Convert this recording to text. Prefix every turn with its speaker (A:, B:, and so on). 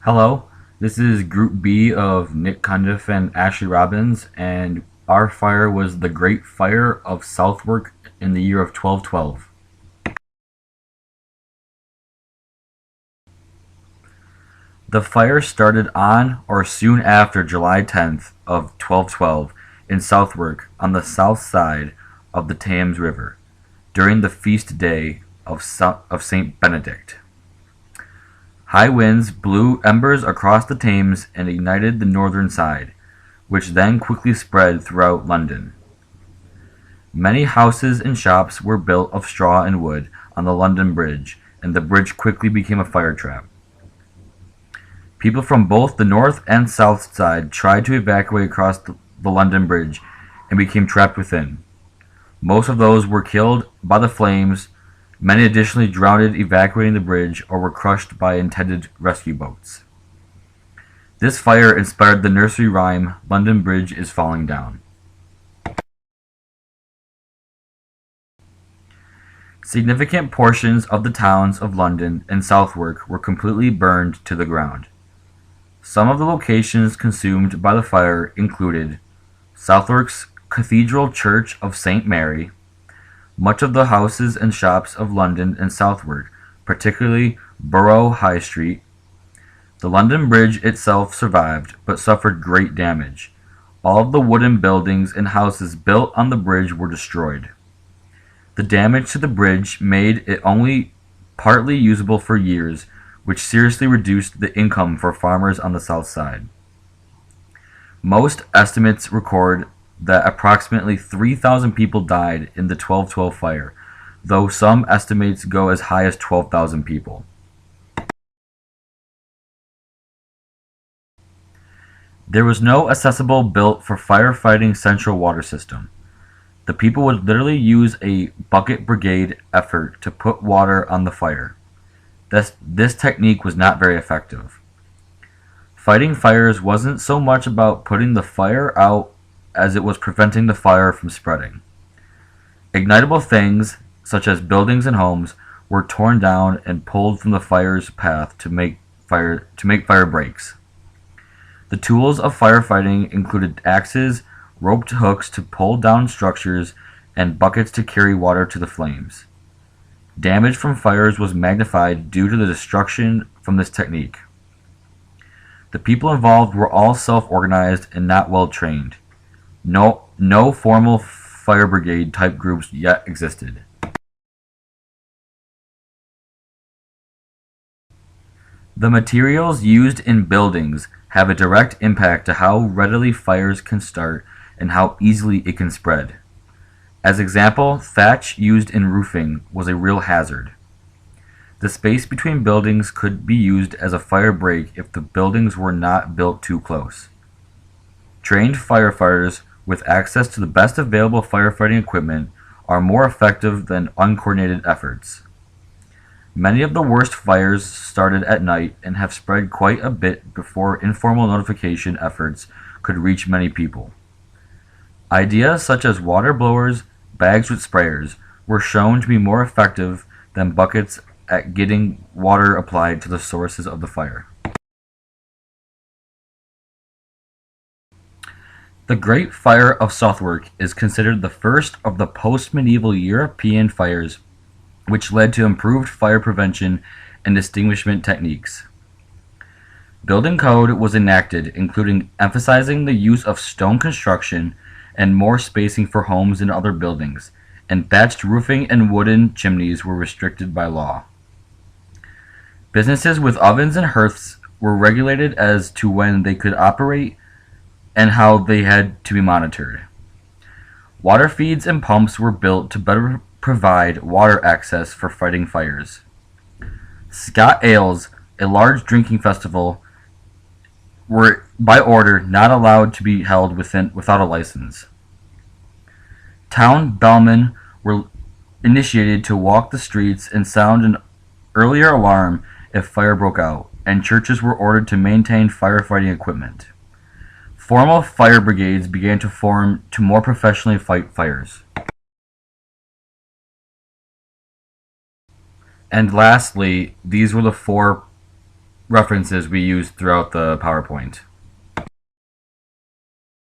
A: Hello, this is Group B of Nick Cundiff and Ashley Robbins, and our fire was the Great Fire of Southwark in the year of 1212. The fire started on or soon after July 10th of 1212 in Southwark on the south side of the Thames River during the feast day of Saint Benedict. High winds blew embers across the Thames and ignited the northern side, which then quickly spread throughout London. Many houses and shops were built of straw and wood on the London Bridge, and the bridge quickly became a fire trap. People from both the north and south side tried to evacuate across the London Bridge and became trapped within. Most of those were killed by the flames. Many additionally drowned evacuating the bridge or were crushed by intended rescue boats. This fire inspired the nursery rhyme, "London Bridge is falling down." Significant portions of the towns of London and Southwark were completely burned to the ground. Some of the locations consumed by the fire included Southwark's Cathedral Church of St. Mary, much of the houses and shops of London and Southwark, particularly Borough High Street. The London Bridge itself survived, but suffered great damage. All of the wooden buildings and houses built on the bridge were destroyed. The damage to the bridge made it only partly usable for years, which seriously reduced the income for farmers on the south side. Most estimates record that approximately 3,000 people died in the 1212 fire, though some estimates go as high as 12,000 people. There was no accessible built for firefighting central water system. The people would literally use a bucket brigade effort to put water on the fire. This technique was not very effective. Fighting fires wasn't so much about putting the fire out as it was preventing the fire from spreading. Ignitable things, such as buildings and homes, were torn down and pulled from the fire's path to make fire breaks. The tools of firefighting included axes, roped hooks to pull down structures, and buckets to carry water to the flames. Damage from fires was magnified due to the destruction from this technique. The people involved were all self-organized and not well trained. No formal fire brigade type groups yet existed. The materials used in buildings have a direct impact to how readily fires can start and how easily it can spread. As example, thatch used in roofing was a real hazard. The space between buildings could be used as a fire break if the buildings were not built too close. Trained firefighters with access to the best available firefighting equipment are more effective than uncoordinated efforts. Many of the worst fires started at night and have spread quite a bit before informal notification efforts could reach many people. Ideas such as water blowers, bags with sprayers, were shown to be more effective than buckets at getting water applied to the sources of the fire. The Great Fire of Southwark is considered the first of the post-medieval European fires, which led to improved fire prevention and extinguishment techniques. Building code was enacted, including emphasizing the use of stone construction and more spacing for homes and other buildings, and thatched roofing and wooden chimneys were restricted by law. Businesses with ovens and hearths were regulated as to when they could operate and how they had to be monitored. Water feeds and pumps were built to better provide water access for fighting fires. Scott Ales, a large drinking festival, were by order not allowed to be held without a license. Town bellmen were initiated to walk the streets and sound an earlier alarm if fire broke out, and churches were ordered to maintain firefighting equipment. Formal fire brigades began to form to more professionally fight fires. And lastly, these were the four references we used throughout the PowerPoint.